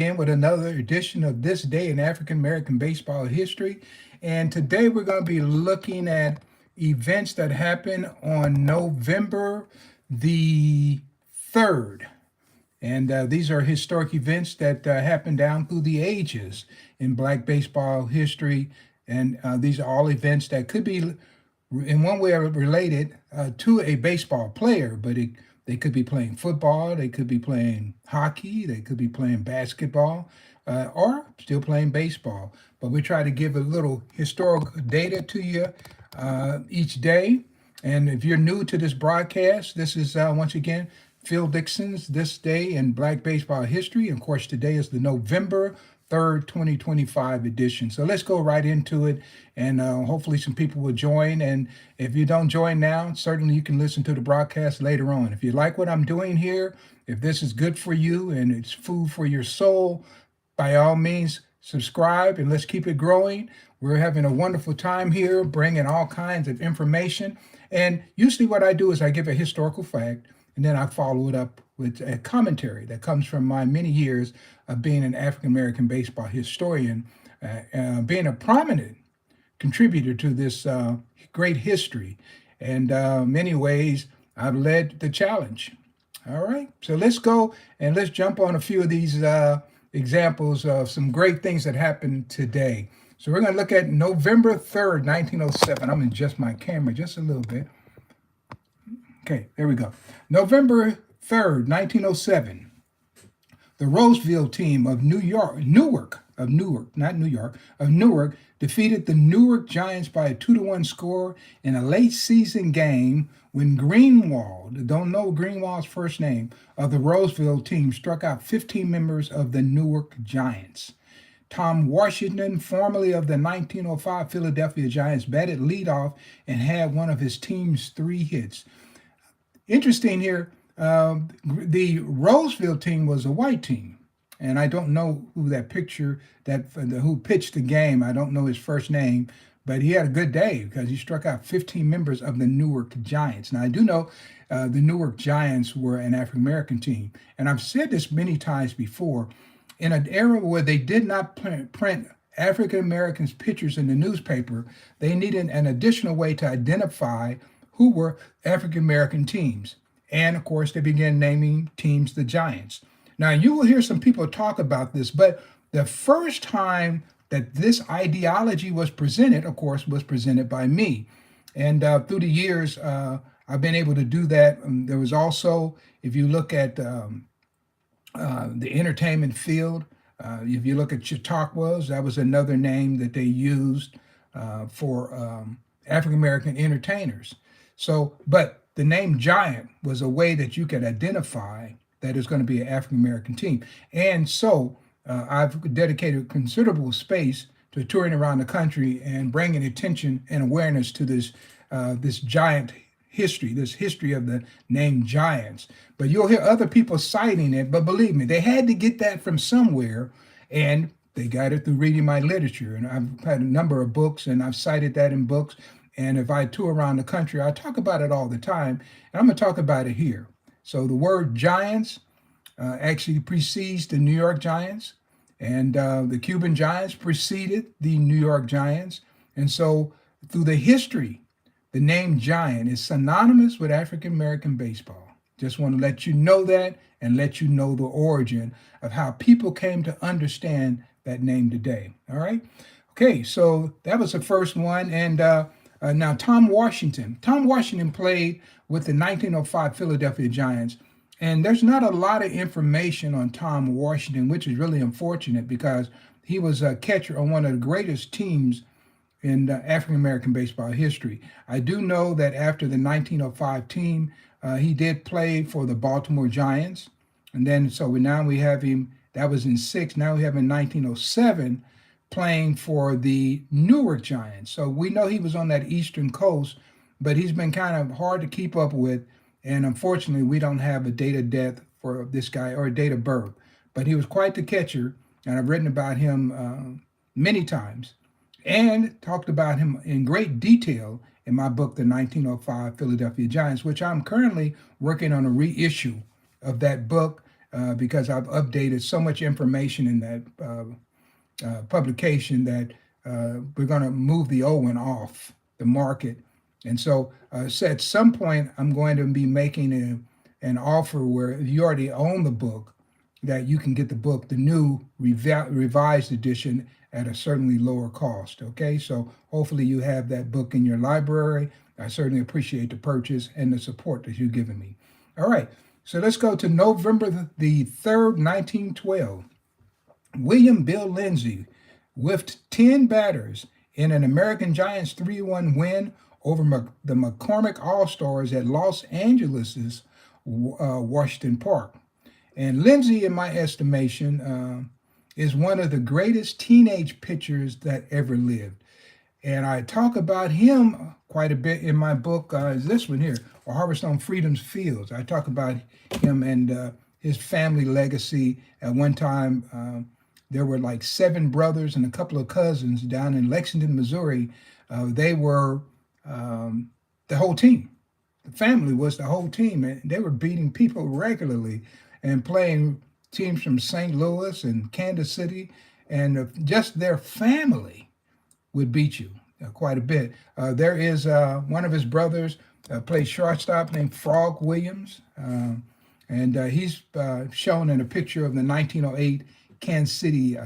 again with another edition of This Day in African American Baseball History. And today we're going to be looking at events that happened on November the 3rd. And these are historic events that happened down through the ages in Black baseball history. And these are all events that could be, in one way, related to a baseball player, but they could be playing football, they could be playing hockey, they could be playing basketball, or still playing baseball. But we try to give a little historical data to you each day. And if you're new to this broadcast, this is once again Phil Dixon's This Day in Black Baseball History. And of course, today is the November 3rd, 2025 edition. So let's go right into it, and hopefully some people will join. And if you don't join now, certainly you can listen to the broadcast later on. If you like what I'm doing here, if this is good for you and it's food for your soul, by all means, subscribe and let's keep it growing. We're having a wonderful time here, bringing all kinds of information. And usually what I do is I give a historical fact, and then I follow it up with a commentary that comes from my many years of being an African American baseball historian, being a prominent contributor to this great history. And many ways, I've led the challenge. All right, so let's go and let's jump on a few of these examples of some great things that happened today. So we're going to look at November 3rd, 1907. I'm going to adjust my camera just a little bit. Okay, there we go. November 3rd, 1907. The Roseville team of Newark, defeated the Newark Giants by a 2-1 score in a late season game when Greenwald, don't know Greenwald's first name, of the Roseville team struck out 15 members of the Newark Giants. Tom Washington, formerly of the 1905 Philadelphia Giants, batted leadoff and had one of his team's 3 hits. Interesting here, the Roseville team was a white team, and I don't know who that picture who pitched the game. I don't know his first name, but he had a good day because he struck out 15 members of the Newark Giants. Now I do know the Newark Giants were an African American team, and I've said this many times before. In an era where they did not print African Americans' pictures in the newspaper, they needed an additional way to identify who were African American teams. And of course, they began naming teams the Giants. Now, you will hear some people talk about this, but the first time that this ideology was presented, of course, was presented by me. And through the years, I've been able to do that. There was also, if you look at the entertainment field, if you look at Chautauquas, that was another name that they used for African American entertainers. So, but the name Giant was a way that you could identify that it's going to be an African American team. And so I've dedicated considerable space to touring around the country and bringing attention and awareness to this Giant history, this history of the name Giants. But you'll hear other people citing it, but believe me, they had to get that from somewhere, and they got it through reading my literature. And I've had a number of books, and I've cited that in books. And if I tour around the country, I talk about it all the time, and I'm going to talk about it here. So the word Giants actually precedes the New York Giants, and the Cuban Giants preceded the New York Giants. And so through the history, the name Giant is synonymous with African American baseball. Just want to let you know that and let you know the origin of how people came to understand that name today. All right. Okay, so that was the first one. And now Tom Washington. Tom Washington played with the 1905 Philadelphia Giants. And there's not a lot of information on Tom Washington, which is really unfortunate because he was a catcher on one of the greatest teams in African American baseball history. I do know that after the 1905 team, he did play for the Baltimore Giants. And then, so now we have him, that was in 6. Now we have him in 1907 playing for the Newark Giants. So we know he was on that Eastern Coast, but he's been kind of hard to keep up with. And unfortunately, we don't have a date of death for this guy or a date of birth. But he was quite the catcher, and I've written about him many times and talked about him in great detail in my book, The 1905 Philadelphia Giants, which I'm currently working on a reissue of that book. because I've updated so much information in that publication that we're going to move the old one off the market. And so at some point, I'm going to be making an offer where you already own the book, that you can get the book, the new revised edition, at a certainly lower cost. Okay, so hopefully you have that book in your library. I certainly appreciate the purchase and the support that you've given me. All right, so let's go to November the 3rd, 1912. William Bill Lindsay whiffed 10 batters in an American Giants 3-1 win over the McCormick All-Stars at Los Angeles' Washington Park. And Lindsay, in my estimation, is one of the greatest teenage pitchers that ever lived. And I talk about him quite a bit in my book, is this one here, A Harvest on Freedom's Fields. I talk about him and his family legacy. At one time, there were like 7 brothers and a couple of cousins down in Lexington, Missouri. They were the whole team. The family was the whole team, and they were beating people regularly and playing teams from St. Louis and Kansas City, and just their family would beat you quite a bit. There is one of his brothers plays shortstop named Frog Williams, and he's shown in a picture of the 1908 Kansas City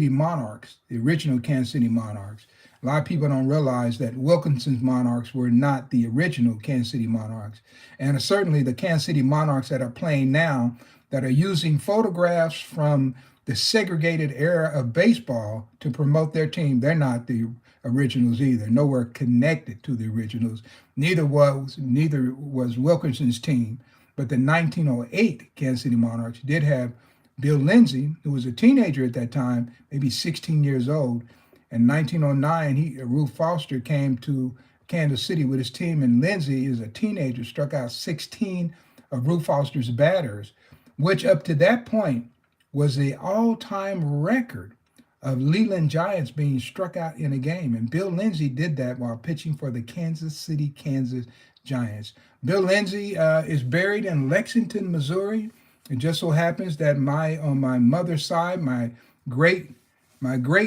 Monarchs, the original Kansas City Monarchs. A lot of people don't realize that Wilkinson's Monarchs were not the original Kansas City Monarchs. And certainly the Kansas City Monarchs that are playing now, that are using photographs from the segregated era of baseball to promote their team, they're not the originals either. Nowhere connected to the originals. Neither was Wilkinson's team. But the 1908 Kansas City Monarchs did have Bill Lindsay, who was a teenager at that time, maybe 16 years old. In 1909, Ruth Foster came to Kansas City with his team, and Lindsay, as a teenager, struck out 16 of Ruth Foster's batters, which up to that point was the all-time record of Leland Giants being struck out in a game. And Bill Lindsay did that while pitching for the Kansas City, Kansas Giants. Bill Lindsay is buried in Lexington, Missouri. It just so happens that on my mother's side, my great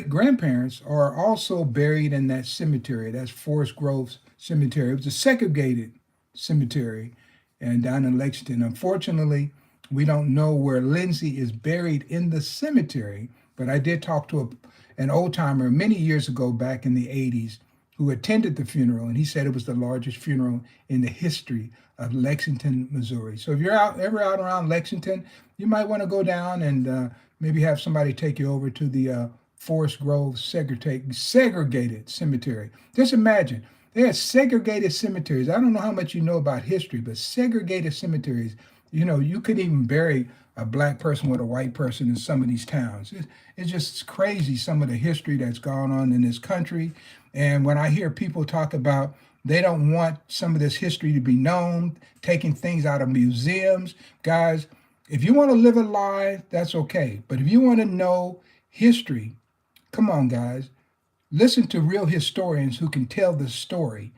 grandparents are also buried in that cemetery. That's Forest Grove Cemetery. It was a segregated cemetery and down in Lexington. Unfortunately, we don't know where Lindsay is buried in the cemetery, but I did talk to an old timer many years ago back in the 80s who attended the funeral, and he said it was the largest funeral in the history of Lexington, Missouri. So if you're ever out around Lexington, you might want to go down and maybe have somebody take you over to the Forest Grove segregated cemetery. Just imagine, they had segregated cemeteries. I don't know how much you know about history, but segregated cemeteries, you could even bury a black person with a white person in some of these towns. It's just crazy, some of the history that's gone on in this country. And when I hear people talk about they don't want some of this history to be known, taking things out of museums, guys, if you want to live a lie, that's okay. But if you want to know history, come on, guys. Listen to real historians who can tell the story,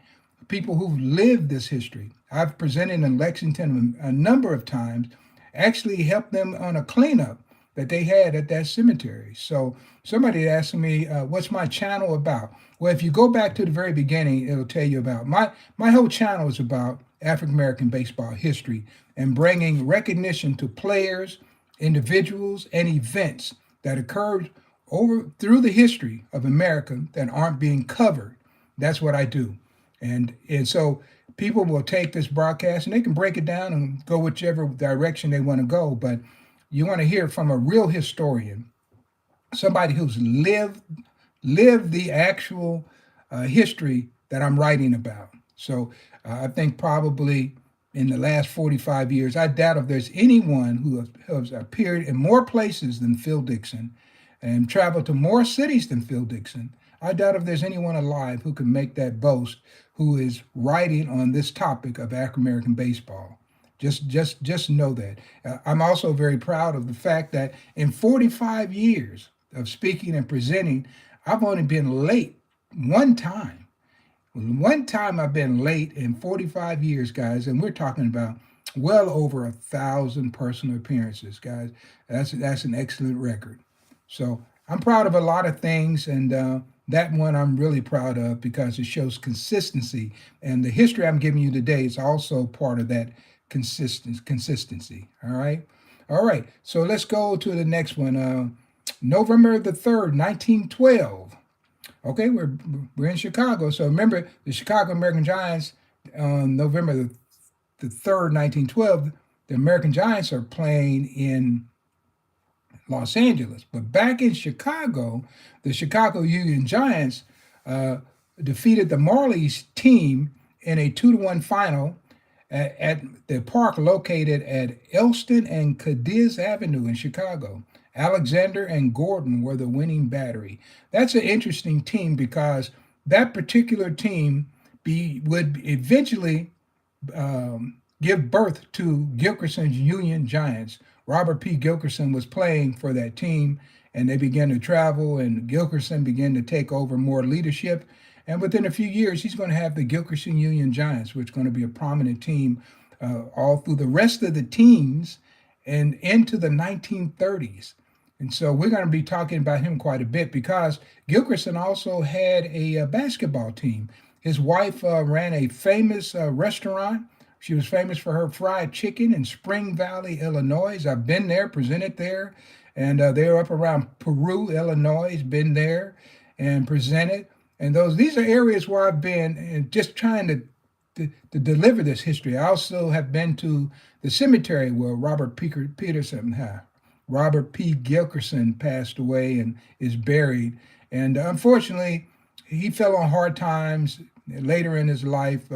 people who've lived this history. I've presented in Lexington a number of times, actually helped them on a cleanup that they had at that cemetery. So somebody asked me, what's my channel about? Well, if you go back to the very beginning, it'll tell you about my whole channel is about African-American baseball history and bringing recognition to players, individuals, and events that occurred through the history of America that aren't being covered. That's what I do. And so people will take this broadcast and they can break it down and go whichever direction they want to go. But you want to hear from a real historian, somebody who's lived the actual history that I'm writing about. So I think probably in the last 45 years, I doubt if there's anyone who has appeared in more places than Phil Dixon and traveled to more cities than Phil Dixon. I doubt if there's anyone alive who can make that boast who is writing on this topic of African-American baseball. Just know that. I'm also very proud of the fact that in 45 years of speaking and presenting, I've only been late one time. One time I've been late in 45 years, guys, and we're talking about well over 1,000 personal appearances, guys. That's an excellent record. So I'm proud of a lot of things, and that one I'm really proud of because it shows consistency. And the history I'm giving you today is also part of that consistency. All right. So let's go to the next one. November the 3rd, 1912. Okay, we're in Chicago. So remember the Chicago American Giants on November the 3rd, 1912, the American Giants are playing in Los Angeles. But back in Chicago, the Chicago Union Giants uh, defeated the Marlies team in a 2-1 final at the park located at Elston and Cadiz Avenue in Chicago. Alexander and Gordon were the winning battery. That's an interesting team because that particular team would eventually give birth to Gilkerson's Union Giants. Robert P. Gilkerson was playing for that team, and they began to travel, and Gilkerson began to take over more leadership. And within a few years, he's going to have the Gilkerson Union Giants, which is going to be a prominent team all through the rest of the teens and into the 1930s. And so we're going to be talking about him quite a bit because Gilkerson also had a basketball team. His wife ran a famous restaurant. She was famous for her fried chicken in Spring Valley, Illinois. I've been there, presented there, and they're up around Peru, Illinois. Been there and presented. And these are areas where I've been and just trying to deliver this history. I also have been to the cemetery where Robert P. Gilkerson passed away and is buried. And unfortunately, he fell on hard times later in his life.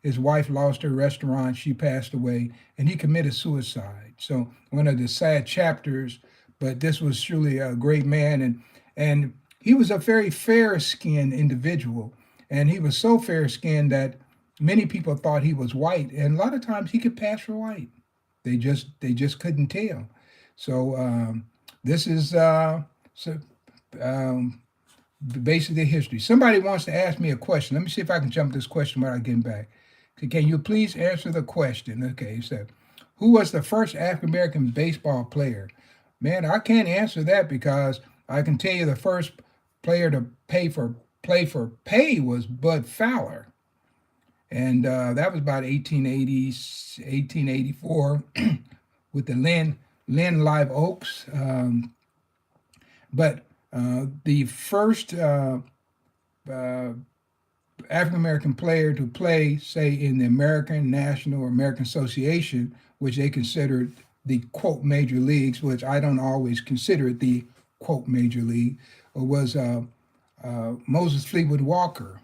His wife lost her restaurant. She passed away, and he committed suicide. So one of the sad chapters, but this was truly a great man. And he was a very fair-skinned individual. And he was so fair-skinned that many people thought he was white. And a lot of times he could pass for white. They just couldn't tell. So this is basically history. Somebody wants to ask me a question. Let me see if I can jump this question without getting back. Can you please answer the question? Okay, he said, who was the first African-American baseball player? Man, I can't answer that because I can tell you the first player to play for pay was Bud Fowler. And that was about 1880, 1884 with the Lynn Live Oaks. But the first African-American player to play, say, in the American National or American Association, which they considered the, quote, major leagues, which I don't always consider it the, quote, major league, was Moses Fleetwood Walker,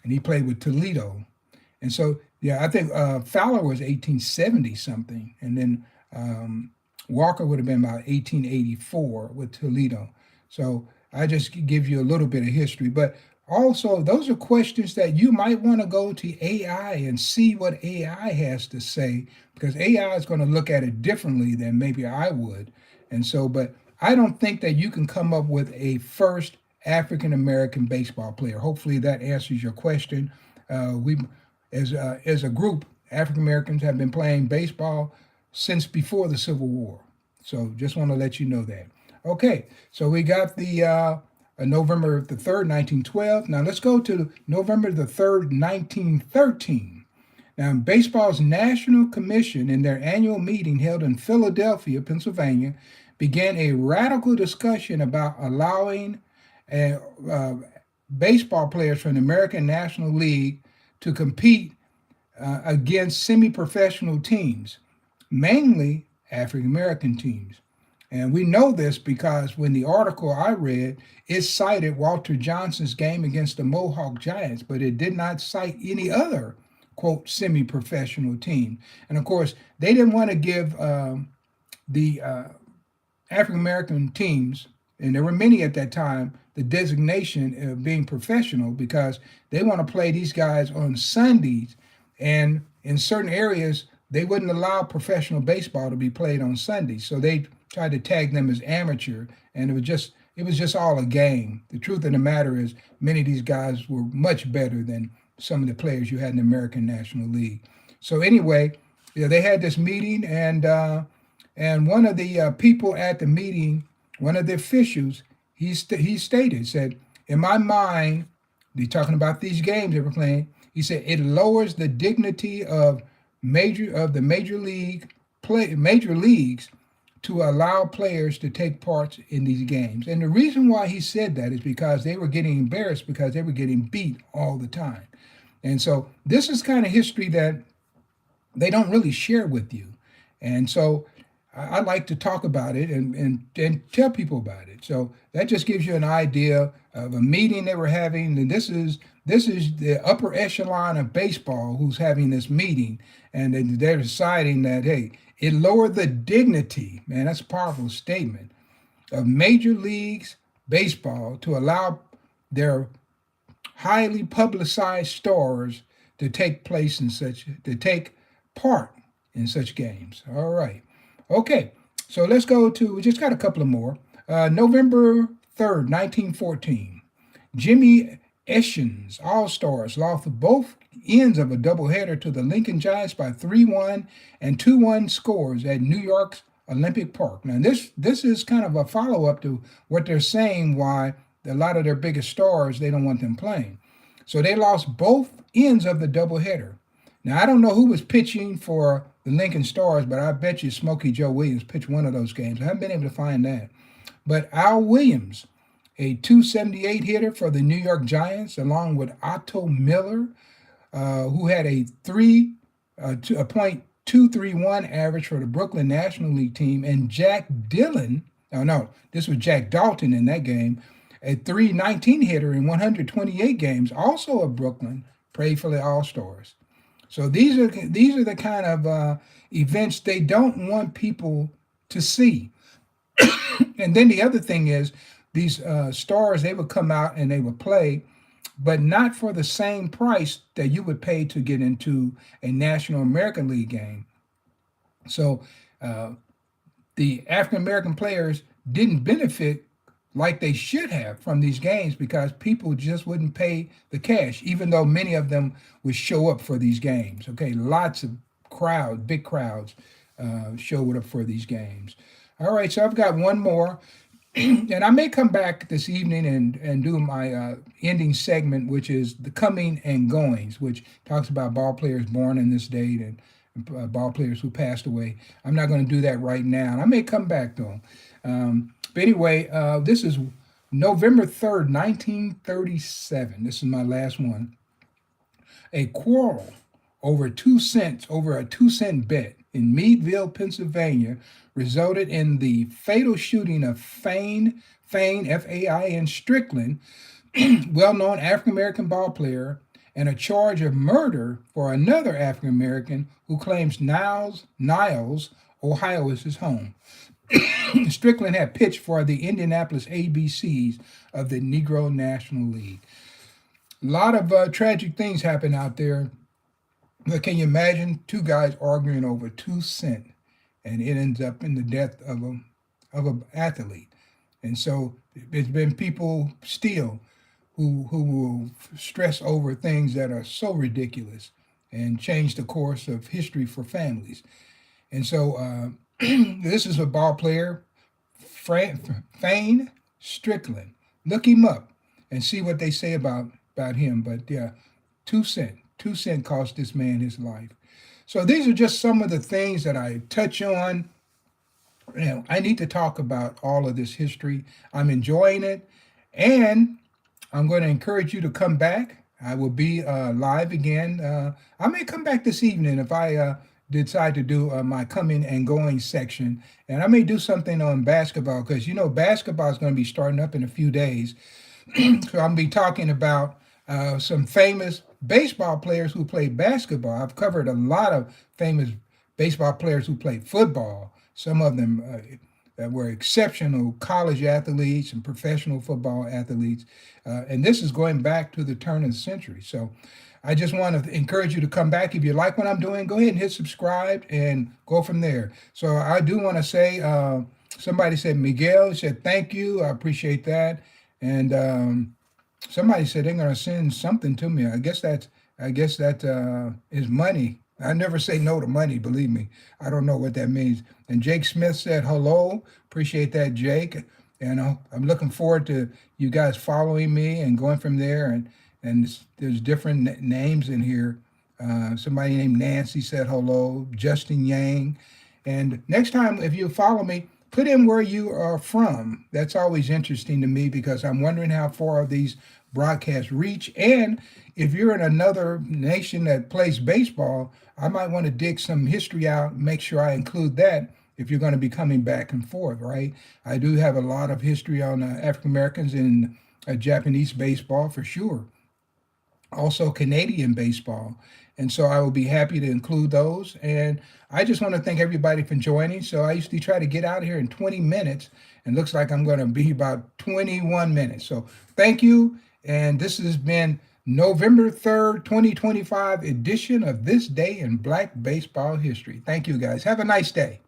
and he played with Toledo. And so, yeah, I think Fowler was 1870 something, and then Walker would have been about 1884 with Toledo. So I just give you a little bit of history, but also those are questions that you might want to go to AI and see what AI has to say, because AI is going to look at it differently than maybe I would. And so, but I don't think that you can come up with a first African-American baseball player. Hopefully that answers your question. We, as a group, African-Americans have been playing baseball since before the Civil War. So just want to let you know that. Okay, so we got the November the 3rd, 1912. Now let's go to November the 3rd, 1913. Now, baseball's National Commission, in their annual meeting held in Philadelphia, Pennsylvania, began a radical discussion about allowing baseball players from the American National League to compete against semi-professional teams, mainly African-American teams. And we know this because when the article I read, it cited Walter Johnson's game against the Mohawk Giants, but it did not cite any other, quote, semi-professional team. And of course, they didn't want to give the African-American teams, and there were many at that time, the designation of being professional because they want to play these guys on Sundays. And in certain areas, they wouldn't allow professional baseball to be played on Sundays. So they tried to tag them as amateur, and it was just all a game. The truth of the matter is many of these guys were much better than some of the players you had in the American National League. So anyway, Yeah, they had this meeting, and one of the people at the meeting, one of the officials, he stated, said, "In my mind, they're talking about these games they were playing. He said it lowers the dignity of major league major leagues to allow players to take part in these games." And the reason why he said that is because they were getting embarrassed because they were getting beat all the time. And so this is kind of history that they don't really share with you. And so I like to talk about it and tell people about it. So that just gives you an idea of a meeting they were having. And this is the upper echelon of baseball who's having this meeting, and they're deciding that, hey, it lowered the dignity, man, that's a powerful statement, of Major Leagues Baseball to allow their highly publicized stars to take part in such games. All right. Okay. So let's go to, we just got a couple of more. November 3rd, 1914. Jimmy Eshen's All Stars lost both ends of a doubleheader to the Lincoln Giants by 3-1 and 2-1 scores at New York's Olympic Park. Now, this is kind of a follow up to what they're saying why a lot of their biggest stars, they don't want them playing. So they lost both ends of the doubleheader. Now, I don't know who was pitching for the Lincoln Stars, but I bet you Smokey Joe Williams pitched one of those games. I haven't been able to find that. But Al Williams, a 278 hitter for the New York Giants, along with Otto Miller, who had a 2.231 average for the Brooklyn National League team, and Jack Dillon, oh no, this was Jack Dalton in that game, a 319 hitter in 128 games, also of Brooklyn, played for the All Stars. So these are the kind of events they don't want people to see. And then the other thing is these stars, they would come out and they would play, but not for the same price that you would pay to get into a National American League game. So the African American players didn't benefit like they should have from these games because people just wouldn't pay the cash, even though many of them would show up for these games. Okay, lots of big crowds showed up for these games. All right, so I've got one more. And I may come back this evening and do my ending segment, which is the coming and goings, which talks about ball players born in this date and ball players who passed away. I'm not going to do that right now. And I may come back though. But anyway, this is November 3rd, 1937. This is my last one. A quarrel over 2 cents, over a 2-cent bet in Meadville, Pennsylvania, resulted in the fatal shooting of Fain Strickland, well-known African-American ball player, and a charge of murder for another African-American who claims Niles, Ohio is his home. Strickland had pitched for the Indianapolis ABCs of the Negro National League. A lot of tragic things happen out there. But can you imagine two guys arguing over 2 cents, and it ends up in the death of an athlete? And so there's been people still who will stress over things that are so ridiculous and change the course of history for families. And so this is a ball player, Fain Strickland. Look him up and see what they say about him. But yeah, 2 cents. 2 cents cost this man his life. So these are just some of the things that I touch on. I need to talk about all of this history. I'm enjoying it. And I'm going to encourage you to come back. I will be live again. I may come back this evening if I decide to do my coming and going section. And I may do something on basketball because, basketball is going to be starting up in a few days. So I'm going to be talking about some famous baseball players who played basketball. I've covered a lot of famous baseball players who played football. Some of them were exceptional college athletes and professional football athletes. And this is going back to the turn of the century. So I just want to encourage you to come back. If you like what I'm doing, go ahead and hit subscribe and go from there. So I do want to say, somebody said, Miguel said, thank you. I appreciate that. And somebody said they're going to send something to me. I guess that is money. I never say no to money, believe me. I don't know what that means. And Jake Smith said hello. Appreciate that, Jake. And I'm looking forward to you guys following me and going from there. And there's different names in here. Somebody named Nancy said hello. Justin Yang. And next time, if you follow me, put in where you are from. That's always interesting to me because I'm wondering how far these broadcasts reach. And if you're in another nation that plays baseball, I might want to dig some history out, make sure I include that if you're going to be coming back and forth, right? I do have a lot of history on African Americans in Japanese baseball for sure, also Canadian baseball. And so I will be happy to include those. And I just want to thank everybody for joining. So I usually try to get out here in 20 minutes, and looks like I'm going to be about 21 minutes. So thank you. And this has been November 3rd, 2025 edition of This Day in Black Baseball History. Thank you guys. Have a nice day.